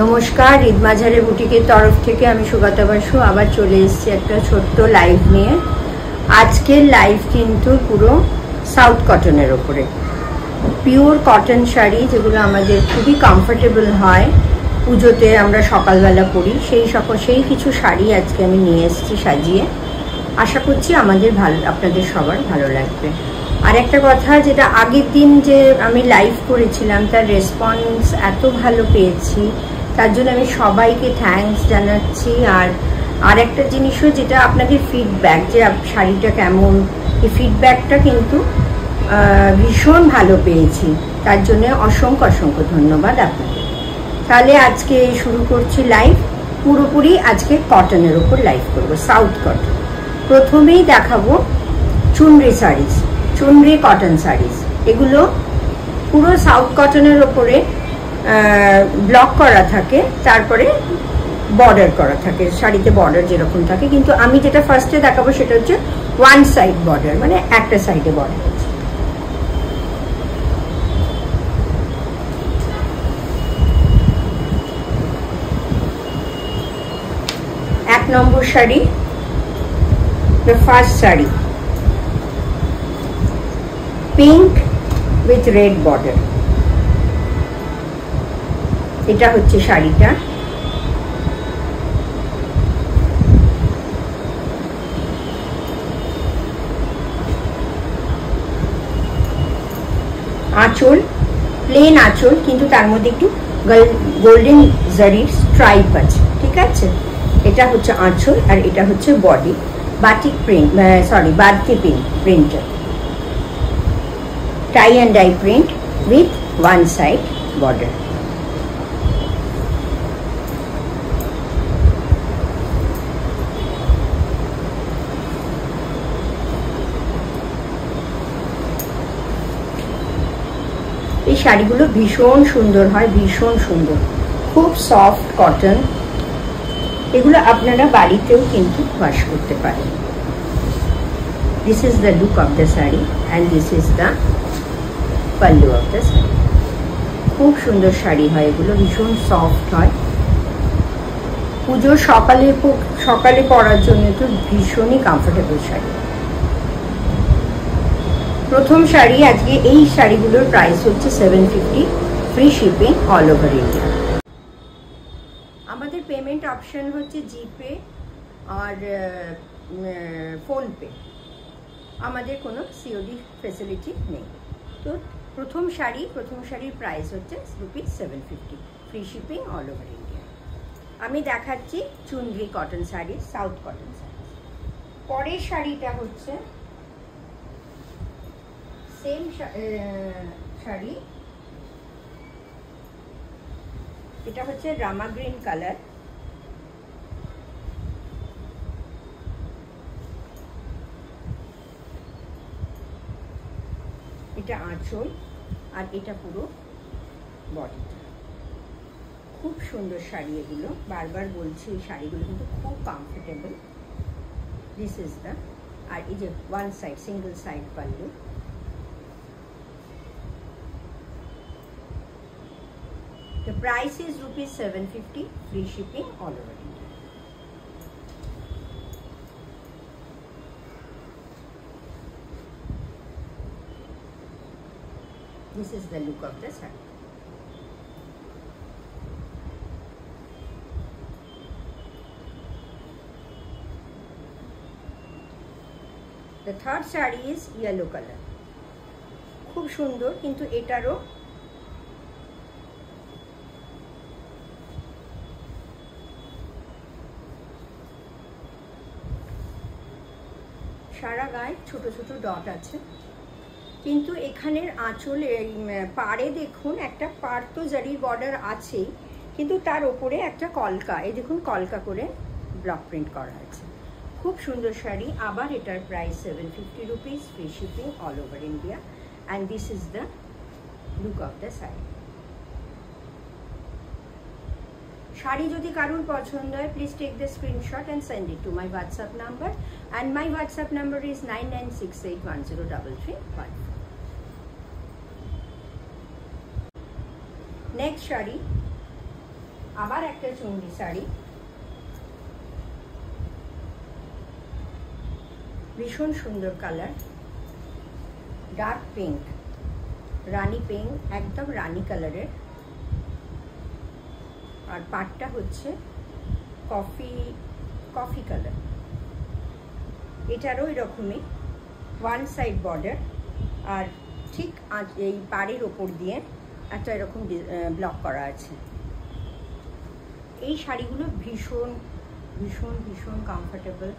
নমস্কার, ঈদ মাঝারের বুটিকের তরফ থেকে আমি সুগতা বাসু আবার চলে এসেছি একটা ছোট্ট লাইভ নিয়ে। আজকের লাইভ কিন্তু পুরো সাউথ কটনের ওপরে, পিওর কটন শাড়ি, যেগুলো আমাদের খুবই কমফোর্টেবল হয়, পুজোতে আমরা সকালবেলা পরি, সেই কিছু শাড়ি আজকে আমি নিয়ে এসেছি সাজিয়ে। আশা করছি আপনাদের সবার ভালো লাগবে। আর একটা কথা, যেটা আগের দিন যে আমি লাইভ করেছিলাম তার রেসপন্স এত ভালো পেয়েছি, তার জন্য আমি সবাইকে থ্যাঙ্কস জানাচ্ছি। আর একটা জিনিসও, যেটা আপনাদের ফিডব্যাক, যে শাড়িটা কেমন, এই ফিডব্যাকটা কিন্তু ভীষণ ভালো পেয়েছি, তার জন্য অসংখ্য ধন্যবাদ আপনাদের। তাহলে আজকে শুরু করছি লাইভ। পুরোপুরি আজকে কটনের উপর লাইভ করব, সাউথ কটন। প্রথমেই দেখাবো চুনরি শাড়িজ, চুনরি কটন শাড়িজ। এগুলো পুরো সাউথ কটনের ওপরে ব্লক করা থাকে, তারপরে বর্ডার করা থাকে, শাড়িতে বর্ডার যেরকম থাকে। কিন্তু আমি যেটা ফার্স্টে দেখাবো সেটা হচ্ছে ওয়ান সাইড বর্ডার, মানে একটা সাইডে বর্ডার আছে। এক number sari, the first sari, pink with red border. এটা হচ্ছে শাড়িটা। আঁচল প্লেন আঁচল, কিন্তু তার মধ্যে একটু গোল্ডেন জারির স্ট্রাইপ আছে, ঠিক আছে। এটা হচ্ছে আঁচল, আর এটা হচ্ছে বডি, বাটিক প্রিন্ট, বাড়তি printer, tie and dye print with one side border. এই শাড়িগুলো ভীষণ সুন্দর হয়, ভীষণ সুন্দর, খুব সফট কটন। এগুলো আপনারা বাড়িতেও কিন্তু ওয়াশ করতে পারেন। This is the look of the sari and this is the pallu of the sari. খুব সুন্দর শাড়ি হয় এগুলো, ভীষণ সফট হয়। পুজোর সকালে পরার জন্য তো ভীষণই কমফোর্টেবল শাড়ি। প্রথম শাড়ি, আজকে এই শাড়িগুলোর প্রাইস হচ্ছে 750, free shipping all over India. আমাদের পেমেন্ট অপশন হচ্ছে জিপে আর ফোনপে, আমাদের কোনো সিওডি ফেসিলিটি নেই। তো প্রথম শাড়ির প্রাইস হচ্ছে ₹750, free shipping all over India. আমি দেখাচ্ছি চুনরি cotton sari, south cotton sari. পরের শাড়িটা হচ্ছে সেম শাড়ি, এটা হচ্ছে রামা গ্রিন কালার। এটা আঁচল, আর এটা পুরো বডিটা। খুব সুন্দর শাড়ি এগুলো, বারবার বলছি এই শাড়িগুলো কিন্তু খুব কমফোর্টেবল। দিস ইজ দ্য, আর এই যে one side single side pallu. The price is ₹750, free shipping all over India. This is the look of the saree. The third saree is yellow color. খুব সুন্দর, কিন্তু এটারও সারা গায়ে ছোট ছোট ডট আছে, কিন্তু এখানের আঁচলে পাড়ে দেখুন একটা পার্তো জারির বর্ডার আছেই, কিন্তু তার ওপরে একটা কলকা, এই দেখুন কলকা করে ব্লক প্রিন্ট করা আছে। খুব সুন্দর শাড়ি। আবার এটার price ₹750, free shipping all over India, and this is the look of the sari. Sari যদি কারুর পছন্দ হয়, please take the screenshot and send it to my WhatsApp number, and my WhatsApp number is 9968103314। Next sari আবার একটা চুনরি শাড়ি, ভীষণ সুন্দর colour, dark pink, rani pink, একদম রানী কালারের। আর পাটটা হচ্ছে কফি কালার। এটারও এরকমই ওয়ান সাইড বর্ডার, আর ঠিক এই পাড়ের ওপর দিয়ে একটা এরকম ব্লক করা আছে। এই শাড়িগুলো ভীষণ ভীষণ ভীষণ কমফোর্টেবল।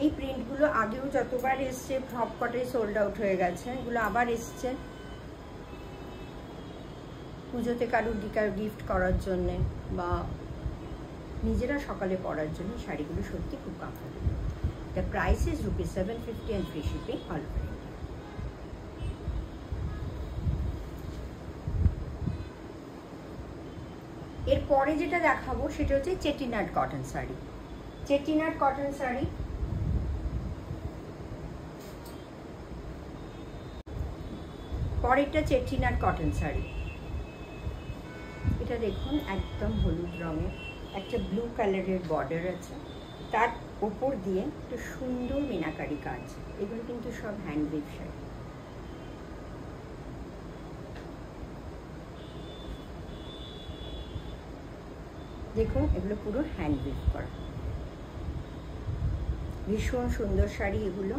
এই প্রিন্টগুলো আগেও যতবার এসছে সবকটাই সোল্ড আউট হয়ে গেছে, এগুলো আবার এসছে পুজোতে কারুর গিফট করার জন্যে বা নিজেরা সকালে পরার জন্য। শাড়িগুলো সত্যি খুব comfortable. The price is ₹750 and free shipping all over India. এরপরে যেটা দেখাবো সেটা হচ্ছে চেটিনাড কটন শাড়ি। চেটিনাড কটন শাড়ি পরেরটা চেটিনাড কটন শাড়ি। এটা দেখুন একদম হলুদ রঙের, একটা ব্লু কালারের বর্ডার আছে, তার ওপর দিয়ে একটা সুন্দর মিনাকারি কাজ। এগুলো কিন্তু সব হ্যান্ডমেড শাড়ি। দেখুন এগুলো পুরো হ্যান্ডমেড করা, ভীষণ সুন্দর শাড়ি এগুলো।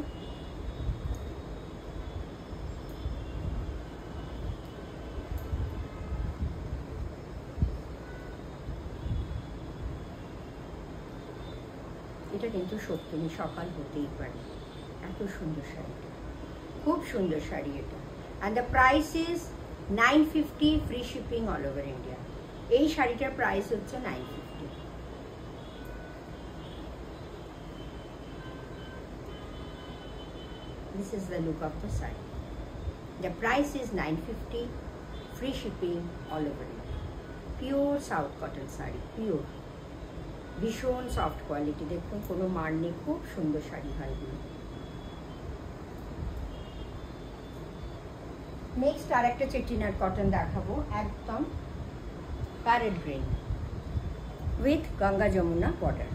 এটা কিন্তু সপ্তমী সকাল হতেই পারে, এত সুন্দর শাড়িটা, খুব সুন্দর শাড়ি এটা। And the price is $950, free shipping all over India. এই শাড়িটার প্রাইস হচ্ছে $950। This is the look of the saree. The price is $950, free shipping all over India. Pure South cotton saree, pure, ভীষণ সফট কোয়ালিটি। দেখুন কোনো মার নেই, খুব সুন্দর শাড়ি হয় এগুলো। নেক্সট আর একটা চেটিনাড কটন দেখাবো, একদম parrot green with Ganga Jamuna border.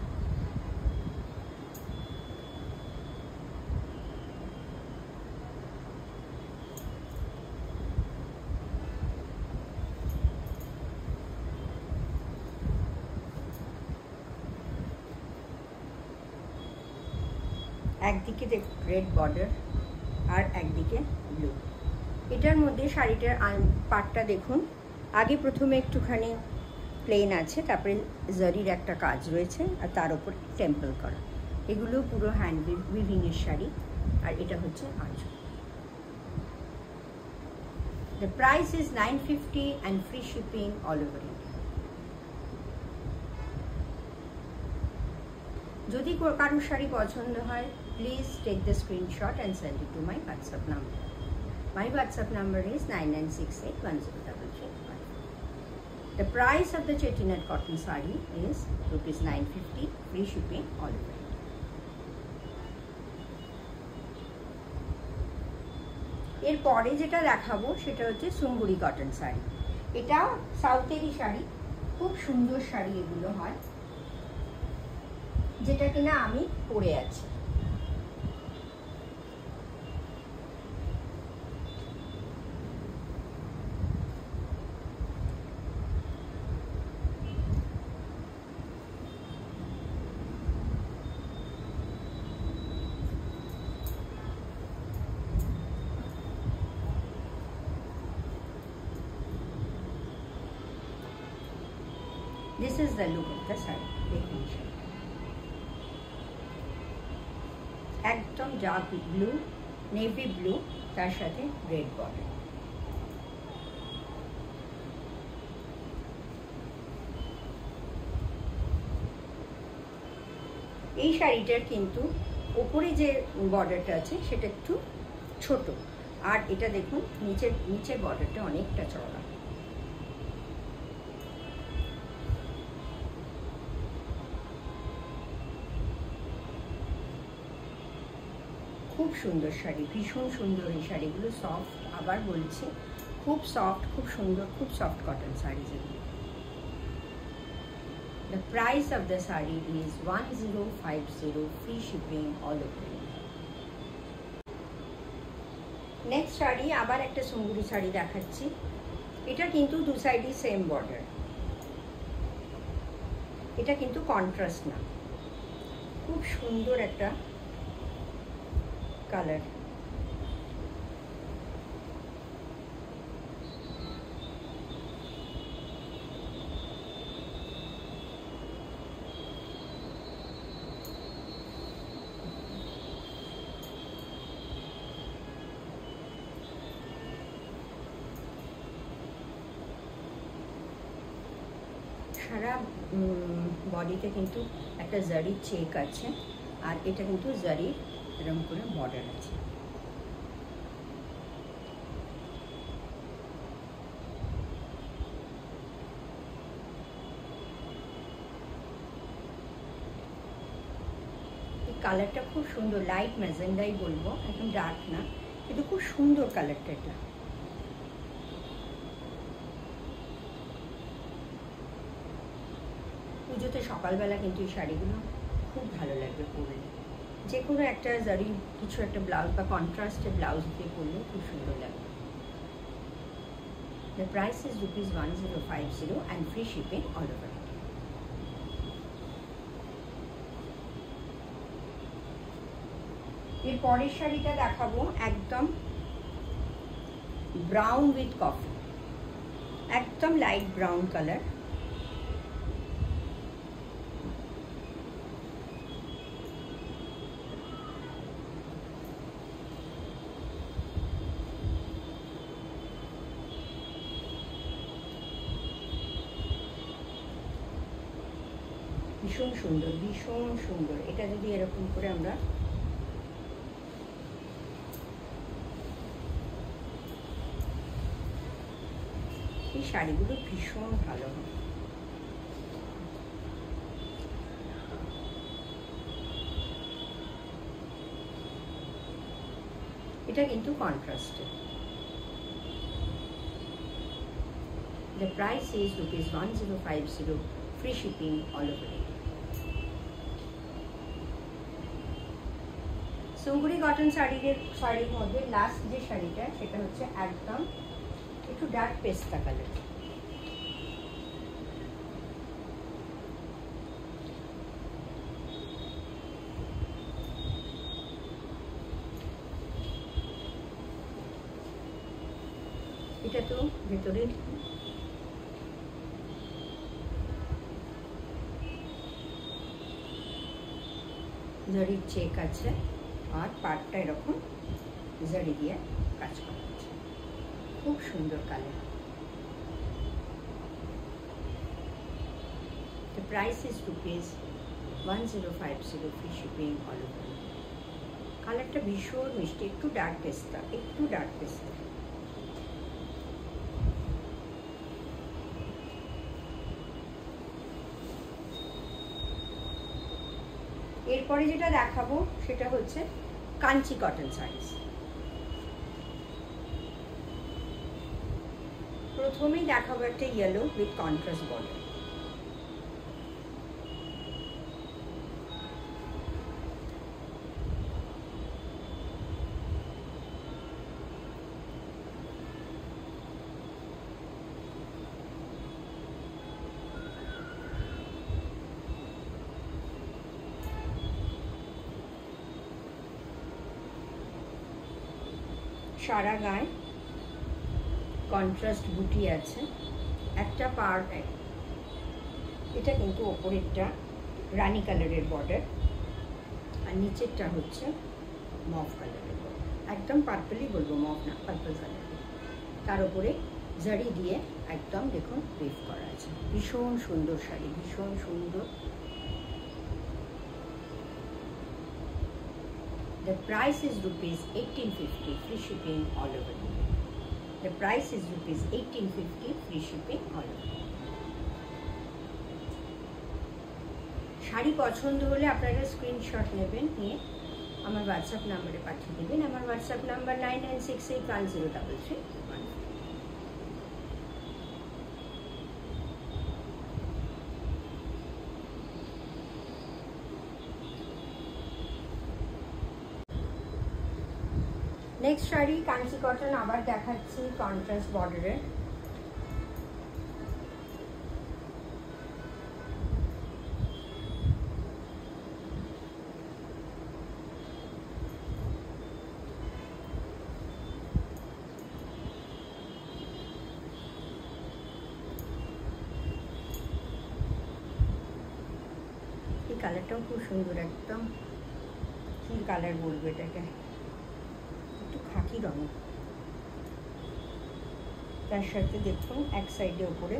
একদিকে দেখুন রেড বর্ডার আর একদিকে ব্লু। এটার মধ্যে শাড়িটার পাটটা দেখুন, আগে প্রথমে একটুখানি প্লেন আছে, তারপরে জারির একটা কাজ রয়েছে, আর তার উপর টেম্পল করা। এগুলো পুরো হ্যান্ড উইভিংয়ের শাড়ি। আর এটা হচ্ছে আঁচল। The price is $950 and free shipping all over India. যদি কারোর শাড়ি পছন্দ হয়, please take the screenshot and send it to my WhatsApp number. My WhatsApp number is 9968103315. The price of the chettinad cotton saree is ₹950, free shipping all over India. এরপরে যেটা দেখাবো সেটা হচ্ছে সুঙ্গুরি cotton sari. এটা সাউথেরই শাড়ি, খুব সুন্দর শাড়ি এগুলো হয়, যেটা কিনা আমি পরে আছি। This is the look of the saree. দেখুন একদম ডার্ক ব্লু, নেভি ব্লু, তার সাথে রেড বর্ডার। এই শাড়িটার কিন্তু উপরে যে বর্ডারটা আছে সেটা একটু ছোট, আর এটা দেখুন নিচের বর্ডারটা অনেকটা চওড়া। খুব সুন্দর শাড়ি, ভীষণ সুন্দর এই শাড়িগুলো, সফট, আবার বলছি খুব সফট, খুব সুন্দর, খুব সফট কটন শাড়ি যেগুলো। The price of the saree is 1050, free shipping all over India. Next sari আবার একটা সুন্দরী শাড়ি দেখাচ্ছি। এটা কিন্তু দু সাইডই সেম বর্ডার, এটা কিন্তু কন্ট্রাস্ট না, খুব সুন্দর একটা কালার। সারা বডিতে কিন্তু একটা জারির চেক আছে, আর এটা কিন্তু জারির এরকম করে বর্ডার আছে। এই কালারটা খুব সুন্দর, লাইট ম্যাজেন্ডাই বলবো, একদম ডার্ক না, কিন্তু খুব সুন্দর কালারটা। এটা পুজোতে সকালবেলা কিন্তু এই শাড়িগুলো খুব ভালো লাগবে পরলে, যে কোনো একটা জারি কিছু একটা ব্লাউজ বা কন্ট্রাস্টে ব্লাউজ দিয়ে পরলে খুব সুন্দর লাগবে। The price is ₹1050 and free shipping all over. এর পরের শাড়িটা দেখাবো একদম ব্রাউন উইথ কফি, একদম লাইট ব্রাউন কালার। ভীষণ সুন্দর, ভীষণ সুন্দর। এটা যদি এরকম করে আমরা এই শাড়িগুলো ভীষণ ভালো হয়। এটা কিন্তু কন্ট্রাস্টে। The price is ₹1050, free shipping all over India. সুঙ্গুরি কটন শাড়ির মধ্যে লাস্ট যে শাড়িটা সেটা হচ্ছে একদম একটু ডার্ক পেস্তা কালার। এটা তো ভেতরে জরির চেক আছে, আর পাটটা এরকম জরি দিয়ে কাজ করা আছে, খুব সুন্দর colour. The price is ₹1050, free shipping all over. কালারটা ভীষণ মিষ্টি, একটু ডার্ক পেস্তা, একটু ডার্ক পেস্তা। এরপরে যেটা দেখাবো সেটা হচ্ছে কাঞ্চি কটন শাড়িস। প্রথমেই দেখাবো একটা ইয়েলো উইথ কন্ট্রাস্ট বর্ডার। সারা গায়ে কন্ট্রাস্ট বুটি আছে, একটা পার্ট এটা কিন্তু ওপরেরটা রানী কালারের বর্ডার, আর নিচেরটা হচ্ছে মভ কালারের বর্ডার, একদম পার্পলই বলবো, মভ না, পার্পল কালারের। তার উপরে জারি দিয়ে একদম দেখুন ওয়েভ করা আছে, ভীষণ সুন্দর শাড়ি, ভীষণ সুন্দর। The price is ₹1850, free shipping all over. The price is ₹1850, free shipping all over. Sari পছন্দ হলে আপনারা স্ক্রিনশট নেবেন, নিয়ে আমার হোয়াটসঅ্যাপ নাম্বারে পাঠিয়ে দেবেন। আমার WhatsApp number 9968103311। Next sari Kanchi cotton, আবার দেখাচ্ছি কন্ট্রাস্ট বর্ডারের। এই কালারটাও খুব সুন্দর, একদম কি কালার বলবো এটাকে, একটু খাকি রঙ। তার সাথে দেখুন এক সাইডে ওপরে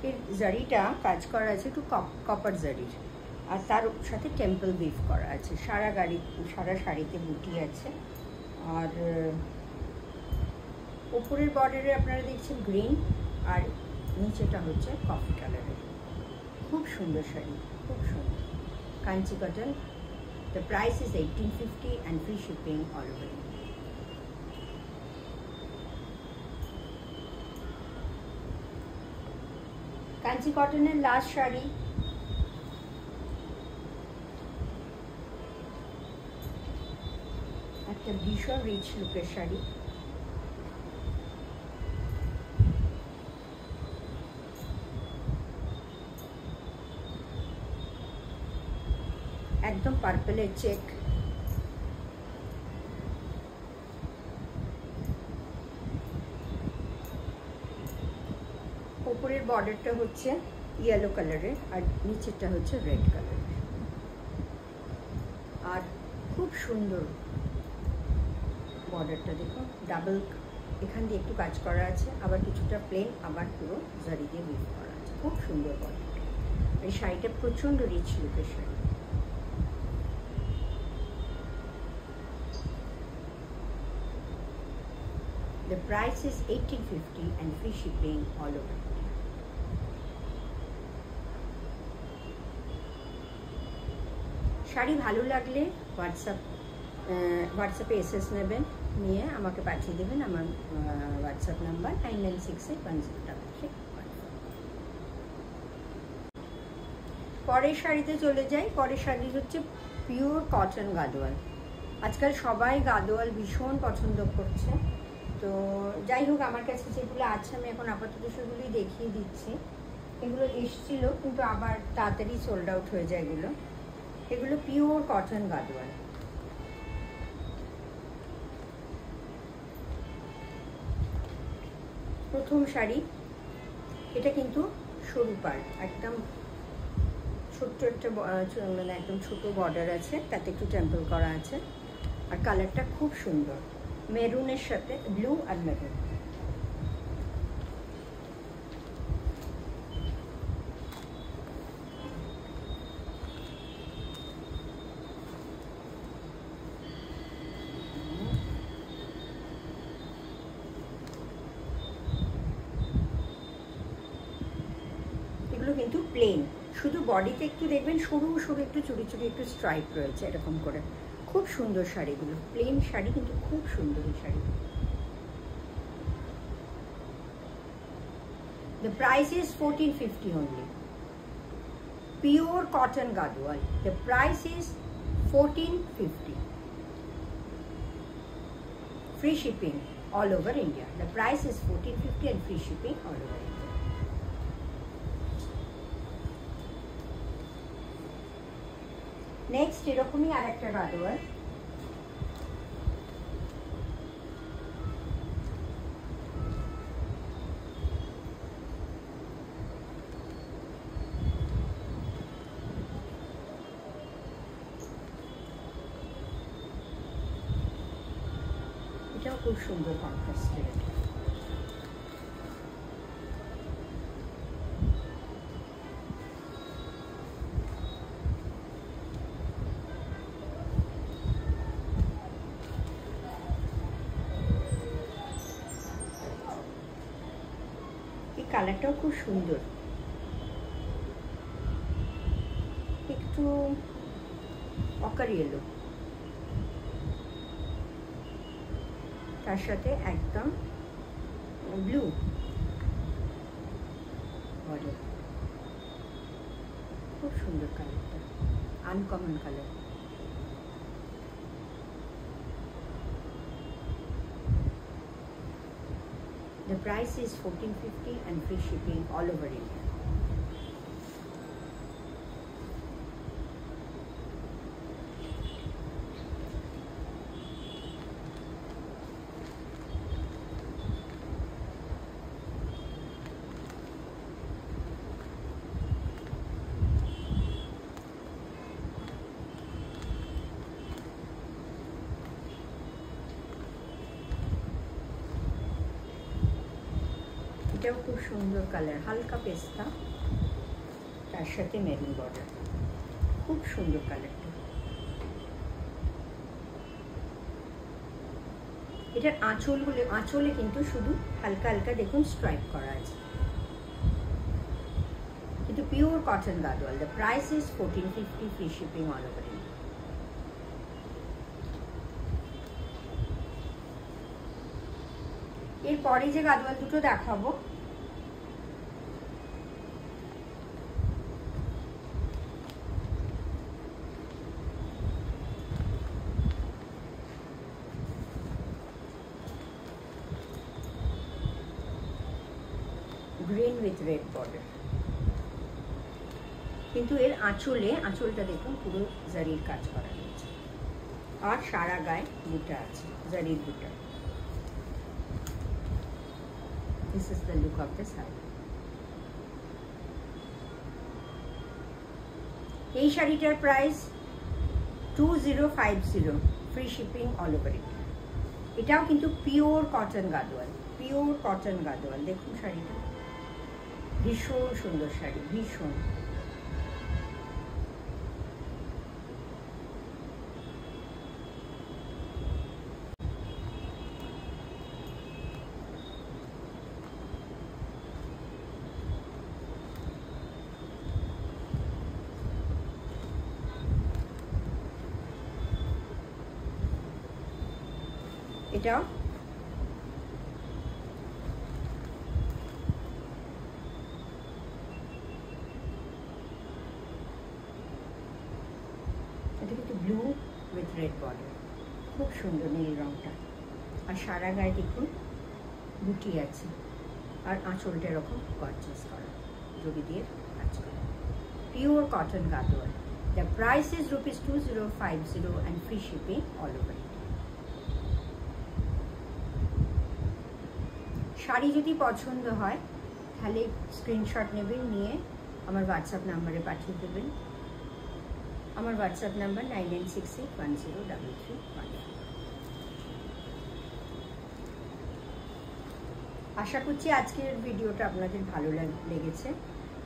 এর জারিটা কাজ করা আছে একটু কপার জারির, আর তার সাথে টেম্পল বিফ করা আছে। সারা শাড়িতে বুটি আছে। আর ওপরের বর্ডারে আপনারা দেখছেন গ্রিন, আর নিচেটা হচ্ছে কফি কালারের। খুব সুন্দর শাড়ি, খুব সুন্দর Kanchi cotton. The price is 1850 and free shipping all over India. Kanchi কটনের লাস্ট শাড়ি, একটা ভীষণ রিচ লুকের শাড়ি। একদম পার্পলের চেক, উপরের বর্ডারটা হচ্ছে ইয়েলো কালারের আর নিচেরটা হচ্ছে রেড কালারের। আর খুব সুন্দর বর্ডারটা দেখুন, ডাবল এখান দিয়ে একটু কাজ করা আছে, আবার কিছুটা প্লেন, আবার পুরো জারি দিয়ে উইভ করা আছে। খুব সুন্দর বর্ডারটা। এই শাড়িটা প্রচণ্ড রিচ লুকের sari. The price is 1850 and free shipping all over India. Sari ভালো লাগলে হোয়াটসঅ্যাপে এসএস নেবেন, নিয়ে আমাকে পাঠিয়ে দেবেন। আমার হোয়াটসঅ্যাপ নাম্বার 9968103314। পরের শাড়িতে চলে যাই। পরের শাড়ি হচ্ছে পিওর কটন গাদোয়াল। আজকাল সবাই গাদোয়াল ভীষণ পছন্দ করছে। তো যাই হোক, আমার কাছে যেগুলো আছে আমি এখন আপাতত সেগুলোই দেখিয়ে দিচ্ছি। এগুলো এসছিল কিন্তু আবার তাড়াতাড়ি সোল্ড আউট হয়ে যায় এগুলো। এগুলো পিওর কটন গাদোয়াল। প্রথম শাড়ি, এটা কিন্তু সরু পাড়, একদম ছোট্ট একটা মানে একদম ছোট বর্ডার আছে, তাতে একটু টেম্পল করা আছে। আর কালারটা খুব সুন্দর, মেরুনের সাথে ব্লু আর মেরুন। এগুলো কিন্তু প্লেন, শুধু বডিতে একটু দেখবেন সরু সরু একটু চুড়ি চুড়ি একটু স্ট্রাইপ রয়েছে এরকম করে। খুব সুন্দর শাড়িগুলো, প্লেন শাড়ি কিন্তু খুব সুন্দর এই sari. The price is 1450 only. Pure cotton gadwal. The price is 1450. Free shipping all over India. The price is 1450 and free shipping all over India. Next এরকমই আর একটা গাদোয়াল। এটাও খুব সুন্দর কন্ট্রাস্টের। কালারটাও খুব সুন্দর, একটু অকার ইয়েলো, তার সাথে একদম ব্লু বর্ডার। খুব সুন্দর কালারটা, uncommon colour. The price is 1450 and free shipping all over India. এটাও খুব সুন্দর কালার, হালকা পেস্তা, তার সাথে মেরুন বর্ডার, খুব সুন্দর কালারটা। এটার আঁচলে কিন্তু শুধু হালকা হালকা দেখুন স্ট্রাইপ করা আছে, কিন্তু pure cotton Gadwal. The price is 1450, free shipping all over India. এরপরে যে গাদোয়াল দুটো দেখাবো, গ্রিন উইথ রেড বর্ডার, কিন্তু এর আঁচলটা দেখুন পুরো জারির কাজ করা রয়েছে, আর সারা গায়ে বুটা আছে, জারির বুটা। This is the look of the sari. এই শাড়িটার price 2050, free shipping all over India. এটাও কিন্তু pure cotton Gadwal, pure cotton Gadwal. দেখুন শাড়িটা ভীষণ সুন্দর শাড়ি, ভীষণ। এটাও এটা কিন্তু ব্লু উইথ রেড বর্ডার, খুব সুন্দর নীল রংটা, আর সারা গায়ে দেখুন বুটি আছে, আর আঁচলটা এরকম গর্জিয়াস করা, জড়ি দিয়ে কাজ করা, pure cotton Gadwal. The price is ₹2050 and free shipping all over India. Sari যদি পছন্দ হয় তাহলে স্ক্রিনশট নেবেন, নিয়ে আমার হোয়াটসঅ্যাপ নাম্বারে পাঠিয়ে দেবেন। আমার হোয়াটসঅ্যাপ নাম্বার 9968103315। আশা করছি আজকের ভিডিওটা আপনাদের ভালো লেগেছে।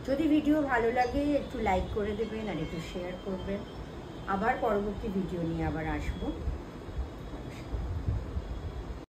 যদি ভিডিও ভালো লাগে একটু লাইক করে দেবেন আর একটু শেয়ার করবেন। আবার পরবর্তী ভিডিও নিয়ে আবার আসবো।